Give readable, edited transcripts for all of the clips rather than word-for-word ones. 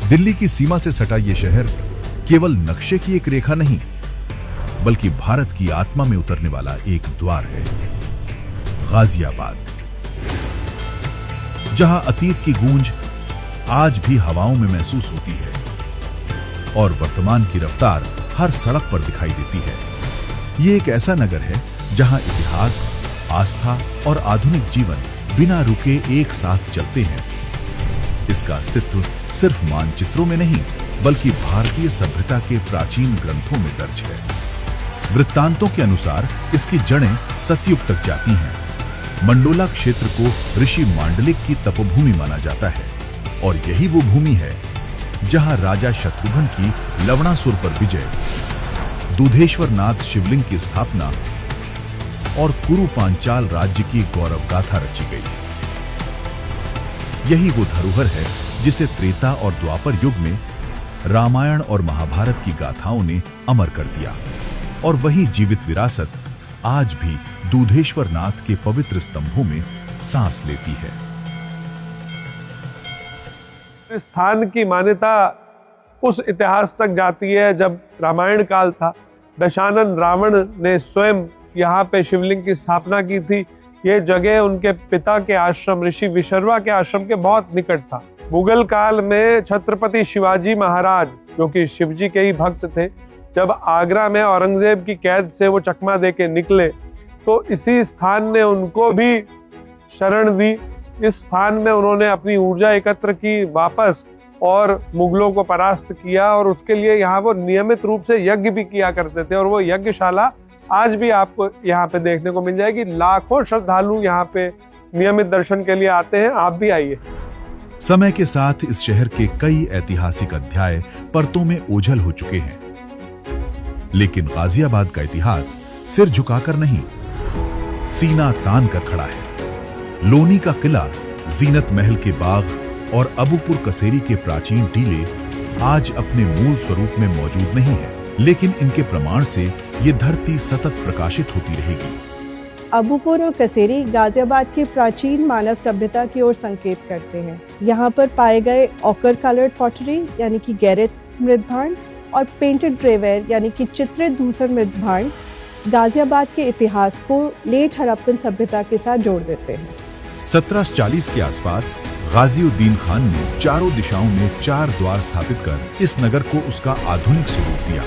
दिल्ली की सीमा से सटा ये शहर केवल नक्शे की एक रेखा नहीं, बल्कि भारत की आत्मा में उतरने वाला एक द्वार है। गाजियाबाद, जहां अतीत की गूंज आज भी हवाओं में महसूस होती है और वर्तमान की रफ्तार हर सड़क पर दिखाई देती है। ये एक ऐसा नगर है जहां इतिहास, आस्था और आधुनिक जीवन बिना रुके एक साथ चलते हैं। इसका अस्तित्व सिर्फ मानचित्रों में नहीं, बल्कि भारतीय सभ्यता के प्राचीन ग्रंथों में दर्ज है। वृत्तांतों के अनुसार इसकी जड़ें सतयुग तक जाती हैं। मंडोला क्षेत्र को ऋषि मांडलिक की तपोभूमि माना जाता है और यही वो भूमि है जहां राजा शत्रुघ्न की लवणासुर पर विजय, दूधेश्वर नाथ शिवलिंग की स्थापना और कुरु पांचाल राज्य की गौरव गाथा रची गई। यही वो धरोहर है जिसे त्रेता और द्वापर युग में रामायण और महाभारत की गाथाओं ने अमर कर दिया, और वही जीवित विरासत आज भी दूधेश्वर नाथ के पवित्र स्तंभों में सांस लेती है। इस स्थान की मान्यता उस इतिहास तक जाती है जब रामायण काल था। दशानन रावण ने स्वयं यहाँ पे शिवलिंग की स्थापना की थी। ये जगह उनके पिता के आश्रम ऋषि विशर्वा के आश्रम के बहुत निकट था। मुगल काल में छत्रपति शिवाजी महाराज, जो कि शिवजी के ही भक्त थे, जब आगरा में औरंगजेब की कैद से वो चकमा दे के निकले तो इसी स्थान ने उनको भी शरण दी। इस स्थान में उन्होंने अपनी ऊर्जा एकत्र की वापस और मुगलों को परास्त किया, और उसके लिए यहाँ वो नियमित रूप से यज्ञ भी किया करते थे। और वो यज्ञशाला आज भी आपको यहाँ पे देखने को मिल जाएगी। लाखों श्रद्धालु यहाँ पे नियमित दर्शन के लिए आते हैं। आप भी आइए। समय के साथ इस शहर के कई ऐतिहासिक अध्याय परतों में ओझल हो चुके हैं, लेकिन गाजियाबाद का इतिहास सिर झुकाकर नहीं, सीना तान कर खड़ा है। लोनी का किला, जीनत महल के बाग और अबूपुर कसेरी के प्राचीन टीले आज अपने मूल स्वरूप में मौजूद नहीं है, लेकिन इनके प्रमाण से ये धरती सतत प्रकाशित होती रहेगी। अबूपुर और कसेरी गाजियाबाद की प्राचीन मानव सभ्यता की ओर संकेत करते हैं। यहाँ पर पाए गए ऑकर कलर्ड पॉटरी यानी कि गैरेट मृदभांड और पेंटेड ग्रेवेयर यानी कि चित्रित धूसर मृदभांड गाजियाबाद के इतिहास को लेट हड़प्पन सभ्यता के साथ जोड़ देते हैं। 1740 के आसपास गाजिउद्दीन खान ने चारों दिशाओं में 4 द्वार स्थापित कर इस नगर को उसका आधुनिक स्वरूप दिया।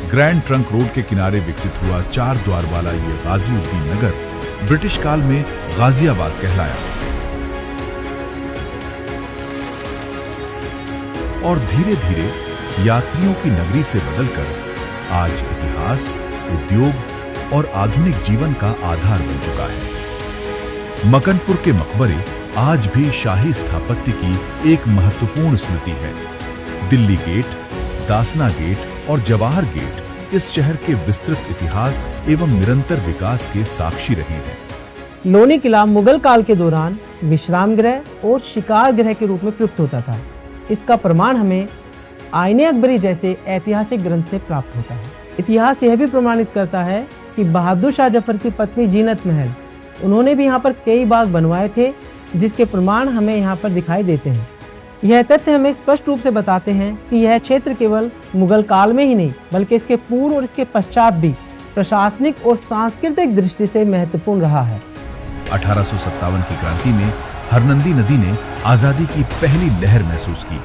ग्रैंड ट्रंक रोड के किनारे विकसित हुआ 4 द्वार वाला ये गाजिउद्दीन नगर ब्रिटिश काल में गाजियाबाद कहलाया और धीरे धीरे यात्रियों की नगरी से बदलकर आज इतिहास, उद्योग और आधुनिक जीवन का आधार बन चुका है। मकनपुर के मकबरे आज भी शाही स्थापत्य की एक महत्वपूर्ण स्मृति है। दिल्ली गेट, दासना गेट और जवाहर गेट इस शहर के विस्तृत इतिहास एवं निरंतर विकास के साक्षी रहे हैं। लोनी किला मुगल काल के दौरान विश्राम गृह और शिकार गृह के रूप में प्रयुक्त होता था। इसका प्रमाण हमें आईने अकबरी जैसे ऐतिहासिक ग्रंथ से प्राप्त होता है। इतिहास यह भी प्रमाणित करता है कि बहादुर शाह जफर की पत्नी जीनत महल, उन्होंने भी यहाँ पर कई बाग बनवाए थे, जिसके प्रमाण हमें यहाँ पर दिखाई देते हैं। यह तथ्य हमें स्पष्ट रूप से बताते हैं कि यह क्षेत्र केवल मुगल काल में ही नहीं, बल्कि इसके पूर्व और इसके पश्चात भी प्रशासनिक और सांस्कृतिक दृष्टि से महत्वपूर्ण रहा है। 1857 की क्रांति में हरनंदी नदी ने आजादी की पहली लहर महसूस की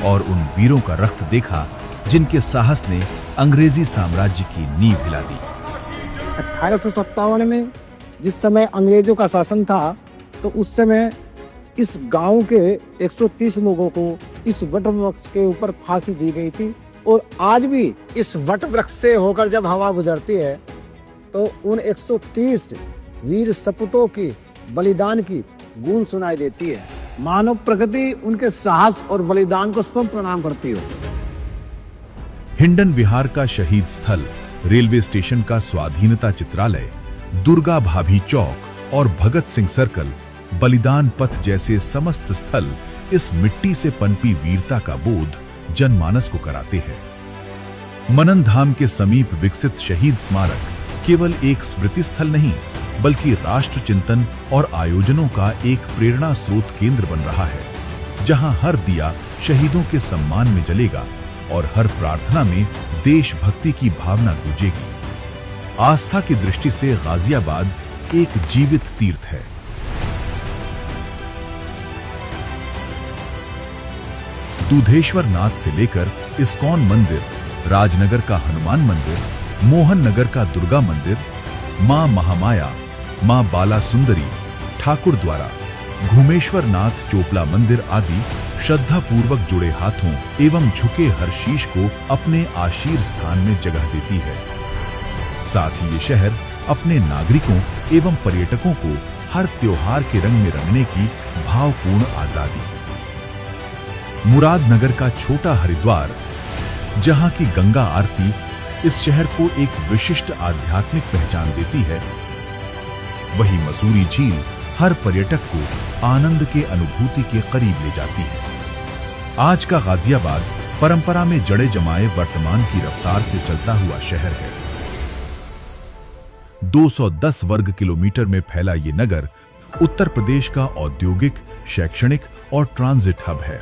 और उन वीरों का रक्त देखा जिनके साहस ने अंग्रेजी साम्राज्य की नींव हिला दी। 1857 में जिस समय अंग्रेजों का शासन था, तो उस समय इस गांव के 130 लोगों को इस वट वृक्ष के ऊपर फांसी दी गई थी। और आज भी इस वट वृक्ष से होकर जब हवा गुजरती है तो उन 130 वीर सपूतों की बलिदान की गूंज सुनाई देती है। मानव प्रकृति उनके साहस और बलिदान को स्वयं प्रणाम करती हो। हिंडन विहार का शहीद स्थल, रेलवे स्टेशन का स्वाधीनता चित्रालय, दुर्गा भाभी चौक और भगत सिंह सर्कल, बलिदान पथ जैसे समस्त स्थल इस मिट्टी से पनपी वीरता का बोध जनमानस को कराते हैं। मनन धाम के समीप विकसित शहीद स्मारक केवल एक स्मृति स्थल नहीं, बल्कि राष्ट्र चिंतन और आयोजनों का एक प्रेरणा स्रोत केंद्र बन रहा है। जहां हर दिया शहीदों के सम्मान में जलेगा और हर प्रार्थना में देशभक्ति की भावना गूंजेगी। आस्था की दृष्टि से गाजियाबाद एक जीवित तीर्थ है। दूधेश्वर नाथ से लेकर इस्कॉन मंदिर, राजनगर का हनुमान मंदिर, मोहन नगर का दुर्गा मंदिर, मां महामाया, मां बाला सुंदरी, ठाकुर द्वारा, घुमेश्वर नाथ चोपला मंदिर आदि श्रद्धा पूर्वक जुड़े हाथों एवं झुके हर शीश को अपने आशीर स्थान में जगह देती है। साथ ही ये शहर अपने नागरिकों एवं पर्यटकों को हर त्योहार के रंग में रंगने की भावपूर्ण आजादी। मुरादनगर का छोटा हरिद्वार, जहां की गंगा आरती इस शहर को एक विशिष्ट आध्यात्मिक पहचान देती है, वही मसूरी झील हर पर्यटक को आनंद के अनुभूति के करीब ले जाती है। आज का गाजियाबाद परंपरा में जड़े जमाए वर्तमान की रफ्तार से चलता हुआ शहर है। 210 वर्ग किलोमीटर में फैला ये नगर उत्तर प्रदेश का औद्योगिक, शैक्षणिक और ट्रांजिट हब है।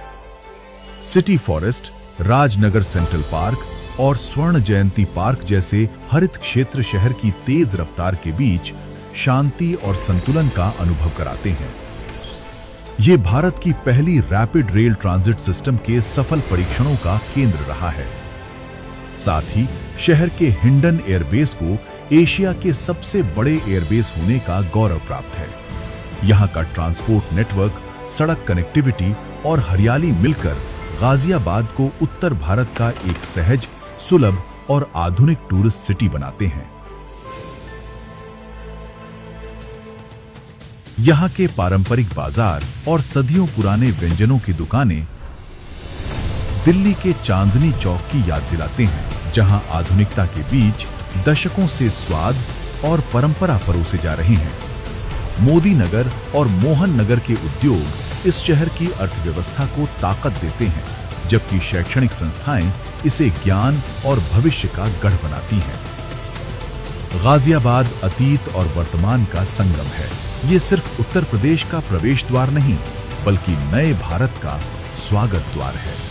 City forest, Rajnagar central park और स्वर्ण जयंती पार्क जैसे हरित क्षेत्र शहर की तेज रफ्तार के बीच शांति और संतुलन का अनुभव कराते हैं। ये भारत की पहली रैपिड रेल ट्रांजिट सिस्टम के सफल परीक्षणों का केंद्र रहा है। साथ ही शहर के हिंडन एयरबेस को एशिया के सबसे बड़े एयरबेस होने का गौरव प्राप्त है। यहां का ट्रांसपोर्ट नेटवर्क, सड़क कनेक्टिविटी और हरियाली मिलकर गाजियाबाद को उत्तर भारत का एक सहज, सुलभ और आधुनिक टूरिस्ट सिटी बनाते हैं। यहां के पारंपरिक बाजार और सदियों पुराने व्यंजनों की दुकानें दिल्ली के चांदनी चौक की याद दिलाते हैं, जहां आधुनिकता के बीच दशकों से स्वाद और परंपरा परोसे जा रहे हैं। मोदी नगर और मोहन नगर के उद्योग इस शहर की अर्थव्यवस्था को ताकत देते हैं, जबकि शैक्षणिक संस्थाएं इसे ज्ञान और भविष्य का गढ़ बनाती हैं। गाजियाबाद अतीत और वर्तमान का संगम है। ये सिर्फ उत्तर प्रदेश का प्रवेश द्वार नहीं, बल्कि नए भारत का स्वागत द्वार है।